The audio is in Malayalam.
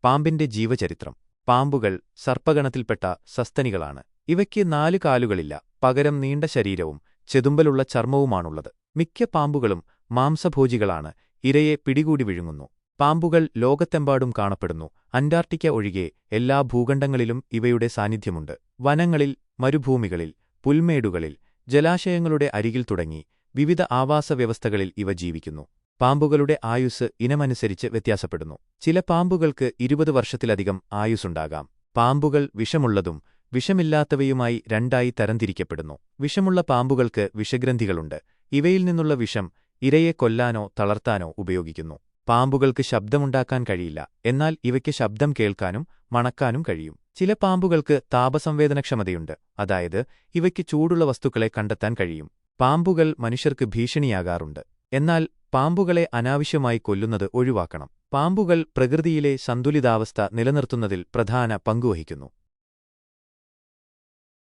പാമ്പിന്റെ ജീവചരിത്രം. പാമ്പുകൾ സർപ്പഗണത്തിൽപ്പെട്ട സസ്തനികളാണ്. ഇവയ്ക്ക് 4 കാലുകളില്ല, പകരം നീണ്ട ശരീരവും ചെതുമ്പലുള്ള ചർമ്മവുമാണുള്ളത്. മിക്ക പാമ്പുകളും മാംസഭോജികളാണ്, ഇരയെ പിടികൂടി വിഴുങ്ങുന്നു. പാമ്പുകൾ ലോകത്തെമ്പാടും കാണപ്പെടുന്നു. അന്റാർട്ടിക്ക ഒഴികെ എല്ലാ ഭൂഖണ്ഡങ്ങളിലും ഇവയുടെ സാന്നിധ്യമുണ്ട്. വനങ്ങളിൽ, മരുഭൂമികളിൽ, പുൽമേടുകളിൽ, ജലാശയങ്ങളുടെ അരികിൽ തുടങ്ങി വിവിധ ആവാസവ്യവസ്ഥകളിൽ ഇവ ജീവിക്കുന്നു. പാമ്പുകളുടെ ആയുസ്സ് ഇനമനുസരിച്ച് വ്യത്യാസപ്പെടുന്നു. ചില പാമ്പുകൾക്ക് 20 വർഷത്തിലധികം ആയുസ്സുണ്ടാകാം. പാമ്പുകൾ വിഷമുള്ളതും വിഷമില്ലാത്തവയുമായി രണ്ടായി തരംതിരിക്കപ്പെടുന്നു. വിഷമുള്ള പാമ്പുകൾക്ക് വിഷഗ്രന്ഥികളുണ്ട്. ഇവയിൽ നിന്നുള്ള വിഷം ഇരയെ കൊല്ലാനോ തളർത്താനോ ഉപയോഗിക്കുന്നു. പാമ്പുകൾക്ക് ശബ്ദമുണ്ടാക്കാൻ കഴിയില്ല, എന്നാൽ ഇവയ്ക്ക് ശബ്ദം കേൾക്കാനും മണക്കാനും കഴിയും. ചില പാമ്പുകൾക്ക് താപസംവേദനക്ഷമതയുണ്ട്, അതായത് ഇവയ്ക്ക് ചൂടുള്ള വസ്തുക്കളെ കണ്ടെത്താൻ കഴിയും. പാമ്പുകൾ മനുഷ്യർക്ക് ഭീഷണിയാകാറുണ്ട്, എന്നാൽ പാമ്പുകളെ അനാവശ്യമായി കൊല്ലുന്നത് ഒഴിവാക്കണം. പാമ്പുകൾ പ്രകൃതിയിലെ സന്തുലിതാവസ്ഥ നിലനിർത്തുന്നതിൽ പ്രധാന പങ്കുവഹിക്കുന്നു.